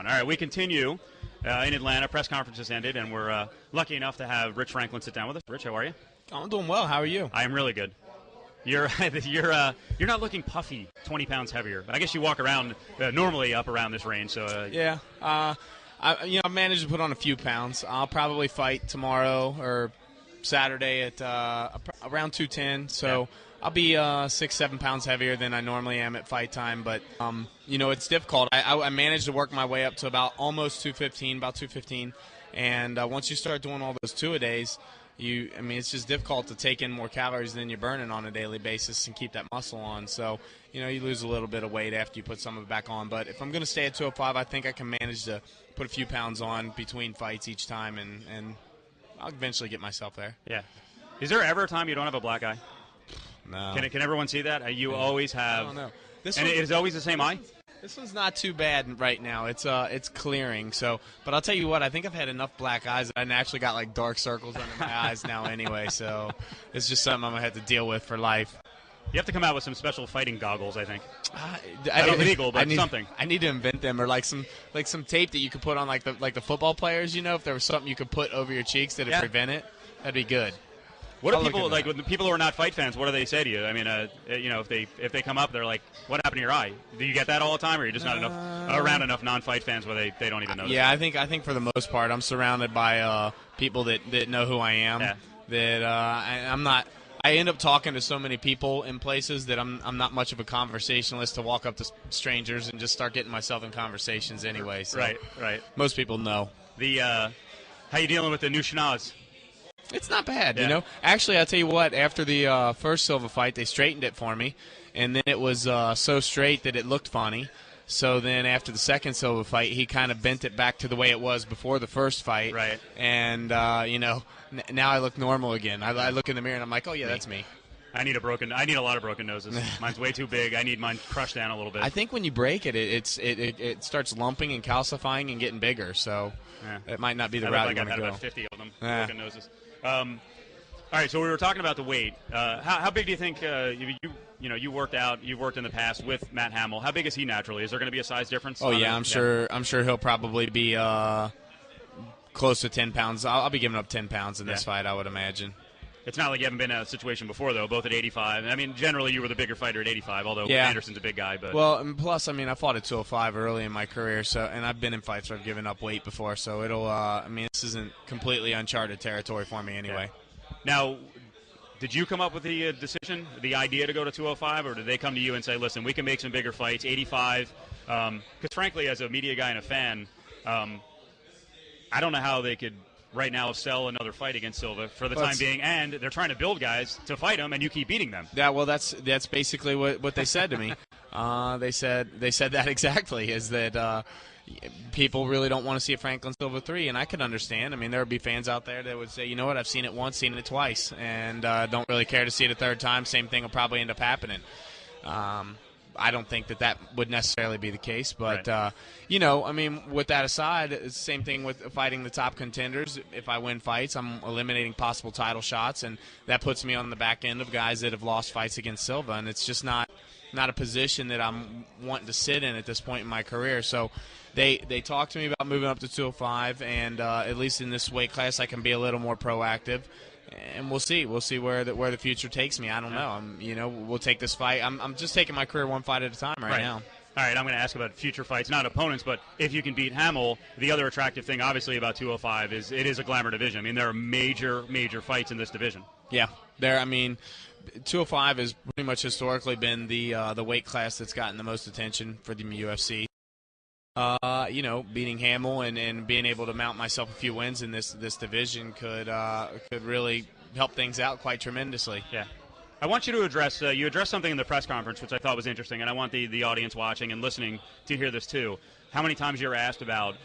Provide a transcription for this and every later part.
All right, we continue in Atlanta. Press conference has ended, and we're lucky enough to have Rich Franklin sit down with us. Rich, how are you? I'm doing well. How are you? I am really good. You're not looking puffy, 20 pounds heavier. But I guess you walk around normally up around this range. So yeah, I managed to put on a few pounds. I'll probably fight tomorrow or Saturday at around 210. So. Yeah. I'll be 6-7 pounds heavier than I normally am at fight time, but it's difficult. I managed to work my way up to about almost 215, about 215, and once you start doing all those two-a-days, it's just difficult to take in more calories than you're burning on a daily basis and keep that muscle on. So, you lose a little bit of weight after you put some of it back on. But if I'm going to stay at 205, I think I can manage to put a few pounds on between fights each time, and I'll eventually get myself there. Yeah. Is there ever a time you don't have a black eye? No. Can everyone see that? You always have. I don't know. And it is always the same eye? This one's not too bad right now. It's clearing. But I'll tell you what, I think I've had enough black eyes that I naturally got like dark circles under my eyes now anyway. So it's just something I'm gonna have to deal with for life. You have to come out with some special fighting goggles, I think. I don't illegal, but something. I need to invent them, or like some tape that you could put on like the football players. If there was something you could put over your cheeks that'd prevent it, that'd be good. What do people like? With the people who are not fight fans, what do they say to you? I mean, if they come up, they're like, "What happened to your eye?" Do you get that all the time, or are you just not around enough non-fight fans where they don't even notice? Yeah, I think for the most part, I'm surrounded by people that know who I am. Yeah. That I'm not. I end up talking to so many people in places that I'm not much of a conversationalist to walk up to strangers and just start getting myself in conversations anyway. So Right. Most people know. How you dealing with the new schnoz? It's not bad, Actually, I'll tell you what, after the first Silva fight, they straightened it for me, and then it was so straight that it looked funny. So then after the second Silva fight, he kind of bent it back to the way it was before the first fight. Right. And, now I look normal again. I look in the mirror, and I'm like, oh, yeah, that's me. I need a lot of broken noses. Mine's way too big. I need mine crushed down a little bit. I think when you break it, it starts lumping and calcifying and getting bigger. So it might not be the route you want to go. I've had about 50 of them, broken noses. All right, so we were talking about the weight. How big do you think you worked out? You've worked in the past with Matt Hamill. How big is he naturally? Is there going to be a size difference? Oh yeah, I'm sure he'll probably be close to 10 pounds. I'll be giving up 10 pounds in this fight, I would imagine. It's not like you haven't been in a situation before, though, both at 85. I mean, generally you were the bigger fighter at 85, although Anderson's a big guy. But well, and plus, I fought at 205 early in my career, and I've been in fights where I've given up weight before, so it'll. This isn't completely uncharted territory for me anyway. Yeah. Now, did you come up with the decision, the idea to go to 205, or did they come to you and say, "Listen, we can make some bigger fights, 85"? Because frankly, as a media guy and a fan, I don't know how they could. Right now, sell another fight against Silva for the time being, and they're trying to build guys to fight him, and you keep beating them. Yeah, well, that's basically what they said to me. They said that exactly, is that people really don't want to see a Franklin Silva 3, and I could understand. There would be fans out there that would say, you know what, I've seen it once, seen it twice, and don't really care to see it a third time. Same thing will probably end up happening. I don't think that would necessarily be the case, but right. With that aside, it's the same thing with fighting the top contenders. If I win fights, I'm eliminating possible title shots, and that puts me on the back end of guys that have lost fights against Silva, and it's just not a position that I'm wanting to sit in at this point in my career. So they talked to me about moving up to 205, and at least in this weight class, I can be a little more proactive. And we'll see. We'll see where the future takes me. I don't know. We'll take this fight. I'm just taking my career one fight at a time right now. All right, I'm going to ask about future fights, not opponents, but if you can beat Hamill. The other attractive thing, obviously, about 205 is it is a glamour division. There are major fights in this division. Yeah, 205 has pretty much historically been the weight class that's gotten the most attention for the UFC. Beating Hamill and being able to mount myself a few wins in this division could really help things out quite tremendously. Yeah. I want you to address you addressed something in the press conference which I thought was interesting, and I want the audience watching and listening to hear this too. How many times you're asked about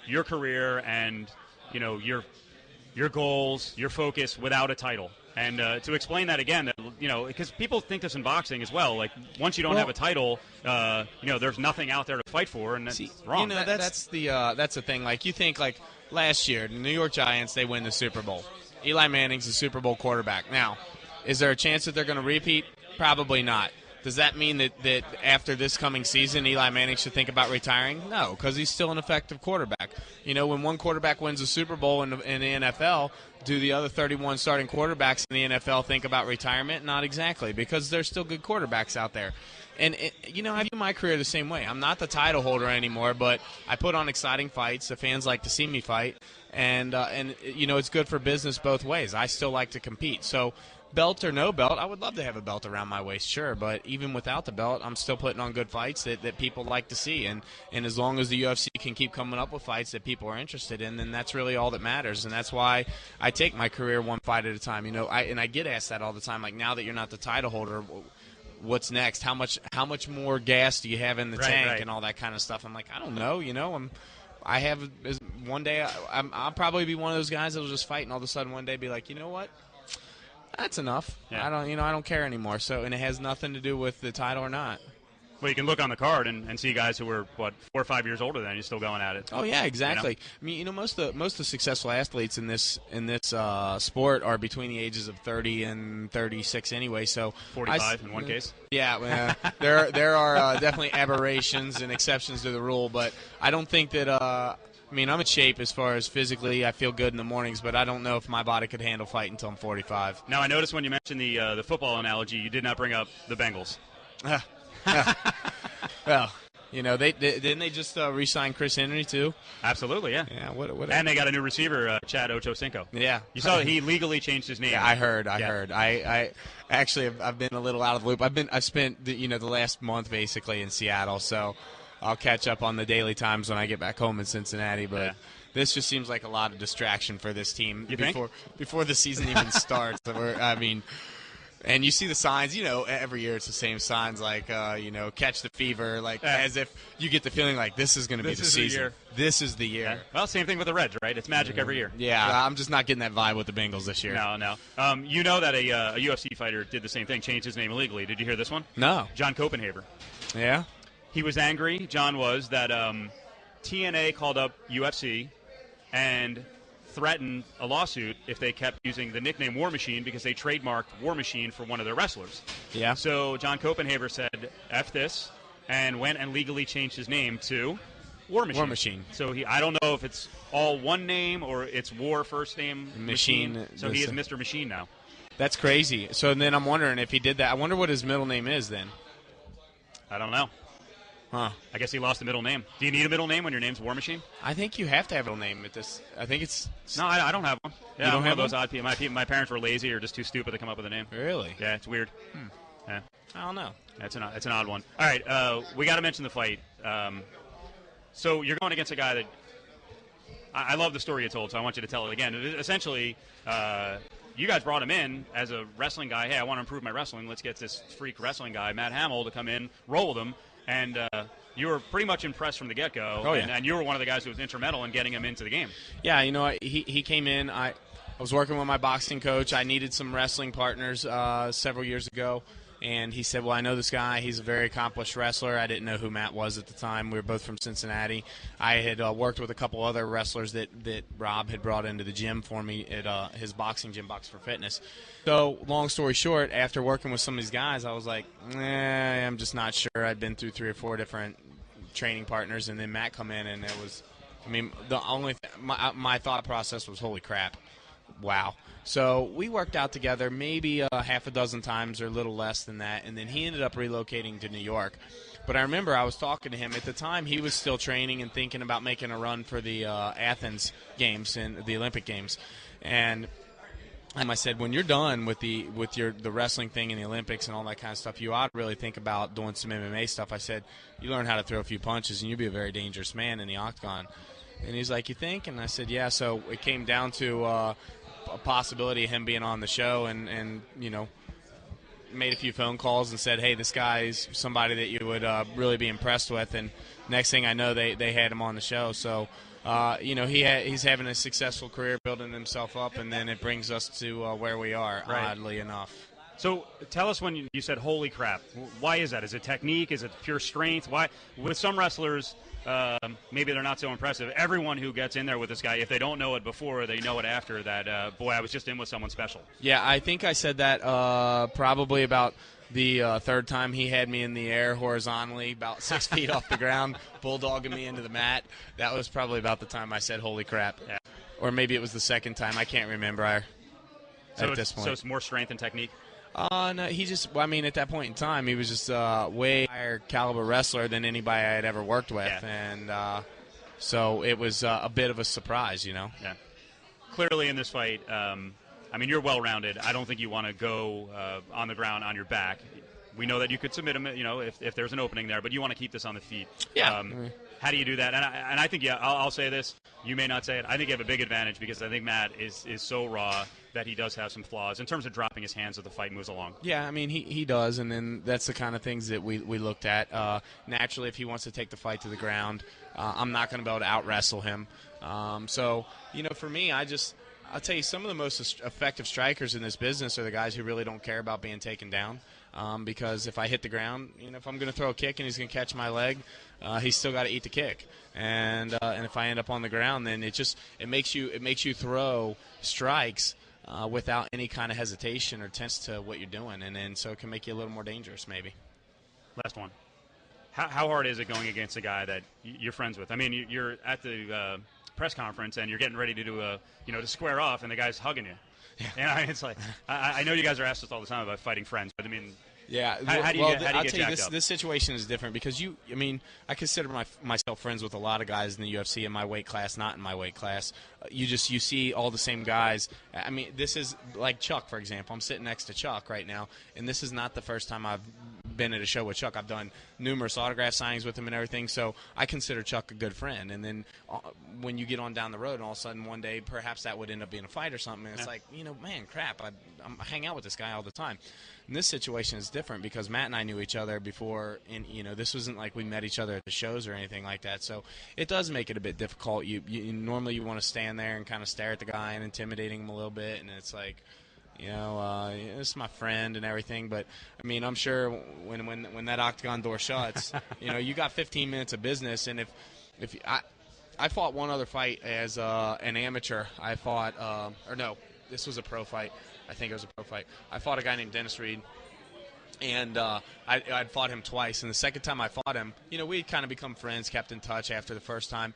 your career and your goals, your focus without a title. And to explain that again, because people think this in boxing as well. Like once you don't have a title, there's nothing out there to fight for, and that's wrong. That's the thing. Like you think, like last year, the New York Giants, they win the Super Bowl. Eli Manning's the Super Bowl quarterback. Now, is there a chance that they're going to repeat? Probably not. Does that mean that after this coming season, Eli Manning should think about retiring? No, because he's still an effective quarterback. You know, when one quarterback wins a Super Bowl in the NFL, do the other 31 starting quarterbacks in the NFL think about retirement? Not exactly, because there's still good quarterbacks out there. And, you know, I view my career the same way. I'm not the title holder anymore, but I put on exciting fights. The fans like to see me fight. And you know, it's good for business both ways. I still like to compete. So belt or no belt, I would love to have a belt around my waist, sure. But even without the belt, I'm still putting on good fights that people like to see. And as long as the UFC can keep coming up with fights that people are interested in, then that's really all that matters. And that's why I take my career one fight at a time. You know, I get asked that all the time. Like, now that you're not the title holder, what's next? How much more gas do you have in the tank and all that kind of stuff? I'm like, I don't know. You know, one day I'll probably be one of those guys that'll just fight, and all of a sudden one day be like, you know what? That's enough. Yeah. I don't care anymore. So, and it has nothing to do with the title or not. Well, you can look on the card and see guys who were 4 or 5 years older than you still going at it. Oh yeah, exactly. You know? I mean, you know, most of the successful athletes in this sport are between the ages of 30 and 36 anyway. So 45 in one case. Yeah, there are definitely aberrations and exceptions to the rule, but I don't think that. I mean, I'm in shape as far as physically. I feel good in the mornings, but I don't know if my body could handle fight until I'm 45. Now, I noticed when you mentioned the football analogy, you did not bring up the Bengals. Well, you know, didn't they just re-sign Chris Henry too? Absolutely, yeah. Yeah, what and they got a new receiver, Chad Ochocinco. Yeah, you saw he legally changed his name. Yeah, I heard. I actually I've been a little out of the loop. I've spent the last month basically in Seattle, so I'll catch up on the daily times when I get back home in Cincinnati. But this just seems like a lot of distraction for this team before the season even starts. I mean. And you see the signs, you know, every year it's the same signs like, you know, catch the fever, like as if you get the feeling like this is going to be the season. This is the year. Yeah. Well, same thing with the Reds, right? It's magic every year. Yeah, I'm just not getting that vibe with the Bengals this year. No. You know that a UFC fighter did the same thing, changed his name illegally. Did you hear this one? No. John Copenhaver. Yeah? He was angry, John was, that TNA called up UFC and threatened a lawsuit if they kept using the nickname War Machine because they trademarked War Machine for one of their wrestlers. Yeah. So John Copenhaver said, F this, and went and legally changed his name to War Machine. War Machine. So I don't know if it's all one name or it's War first name Machine. So he is Mr. Machine now. That's crazy. So then I'm wondering if he did that. I wonder what his middle name is then. I don't know. Huh. I guess he lost the middle name. Do you need a middle name when your name's War Machine? I think you have to have a middle name at this. I think it's... No, I don't have one. Yeah, you don't have those odd people. My parents were lazy or just too stupid to come up with a name. Really? Yeah, it's weird. Yeah. I don't know. It's an odd one. All right, we got to mention the fight. So you're going against a guy that... I love the story you told, so I want you to tell it again. Essentially, you guys brought him in as a wrestling guy. Hey, I want to improve my wrestling. Let's get this freak wrestling guy, Matt Hamill, to come in, roll with him. And you were pretty much impressed from the get-go. Oh, yeah. And you were one of the guys who was instrumental in getting him into the game. Yeah, you know, he came in. I was working with my boxing coach. I needed some wrestling partners several years ago. And he said, well, I know this guy. He's a very accomplished wrestler. I didn't know who Matt was at the time. We were both from Cincinnati. I had worked with a couple other wrestlers that Rob had brought into the gym for me at his boxing gym, Box for Fitness. So long story short, after working with some of these guys, I was like, I'm just not sure. I'd been through 3 or 4 different training partners, and then Matt come in, and it was, I mean, the only my thought process was, holy crap, wow. So we worked out together maybe half a dozen times or a little less than that, and then he ended up relocating to New York. But I remember I was talking to him at the time. He was still training and thinking about making a run for the Athens Games and the Olympic Games. And I said, when you're done with the wrestling thing in the Olympics and all that kind of stuff, you ought to really think about doing some MMA stuff. I said, you learn how to throw a few punches, and you'll be a very dangerous man in the octagon. And he's like, you think? And I said, yeah. So it came down to a possibility of him being on the show, and you know, made a few phone calls and said, hey, this guy's somebody that you would really be impressed with. And next thing I know, they had him on the show. So you know, he's having a successful career, building himself up, and then it brings us to where we are, right. Oddly enough. So tell us when you said, holy crap, why is that? Is it technique? Is it pure strength? Why? With some wrestlers, maybe they're not so impressive. Everyone who gets in there with this guy, if they don't know it before, they know it after, that, boy, I was just in with someone special. Yeah, I think I said that probably about The third time he had me in the air horizontally, about 6 feet off the ground, bulldogging me into the mat. That was probably about the time I said, "Holy crap!" Yeah. Or maybe it was the second time. I can't remember. At this point, so it's more strength and technique. No, he just. Well, I mean, at that point in time, he was just way higher caliber wrestler than anybody I had ever worked with, and so it was a bit of a surprise, Yeah. Clearly, in this fight, I mean, you're well-rounded. I don't think you want to go on the ground on your back. We know that you could submit him, if there's an opening there, but you want to keep this on the feet. Yeah. How do you do that? And I think, I'll say this. You may not say it. I think you have a big advantage because I think Matt is so raw that he does have some flaws in terms of dropping his hands as the fight moves along. Yeah, I mean, he does, and then that's the kind of things that we looked at. Naturally, if he wants to take the fight to the ground, I'm not going to be able to out-wrestle him. So, for me, I'll tell you, some of the most effective strikers in this business are the guys who really don't care about being taken down. Because if I hit the ground, if I'm going to throw a kick and he's going to catch my leg, he's still got to eat the kick. And if I end up on the ground, then it makes you throw strikes without any kind of hesitation or tense to what you're doing, and then so it can make you a little more dangerous, maybe. Last one. How hard is it going against a guy that you're friends with? I mean, you're at the press conference and you're getting ready to do to square off, and the guy's hugging you. Yeah. And it's like, I know you guys are asked this all the time about fighting friends, but I mean, yeah. How do you get jacked up? This situation is different because I consider myself friends with a lot of guys in the UFC in my weight class, not in my weight class. You see all the same guys. I mean, this is like Chuck, for example. I'm sitting next to Chuck right now, and this is not the first time I've been at a show with Chuck. I've done numerous autograph signings with him and everything, so I consider Chuck a good friend. And then when you get on down the road, and all of a sudden one day perhaps that would end up being a fight or something, and it's like, man, crap, I hang out with this guy all the time. And this situation is different because Matt and I knew each other before, and this wasn't like we met each other at the shows or anything like that. So it does make it a bit difficult. You normally you want to stand there and kind of stare at the guy and intimidating him a little bit, and it's like, this is my friend and everything. But I mean, I'm sure when that octagon door shuts, you got 15 minutes of business, and if I fought one other fight as an amateur. I fought this was a pro fight. I think it was a pro fight. I fought a guy named Dennis Reed, and I'd fought him twice. And the second time I fought him, we had kind of become friends, kept in touch after the first time.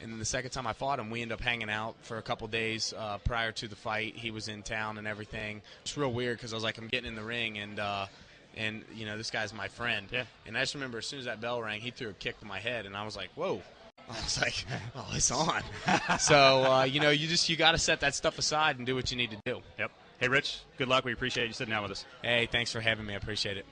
And then the second time I fought him, we ended up hanging out for a couple days prior to the fight. He was in town and everything. It's real weird because I was like, I'm getting in the ring, and this guy's my friend. Yeah. And I just remember as soon as that bell rang, he threw a kick to my head, and I was like, whoa. I was like, oh, it's on. So, you got to set that stuff aside and do what you need to do. Yep. Hey, Rich, good luck. We appreciate you sitting down with us. Hey, thanks for having me. I appreciate it.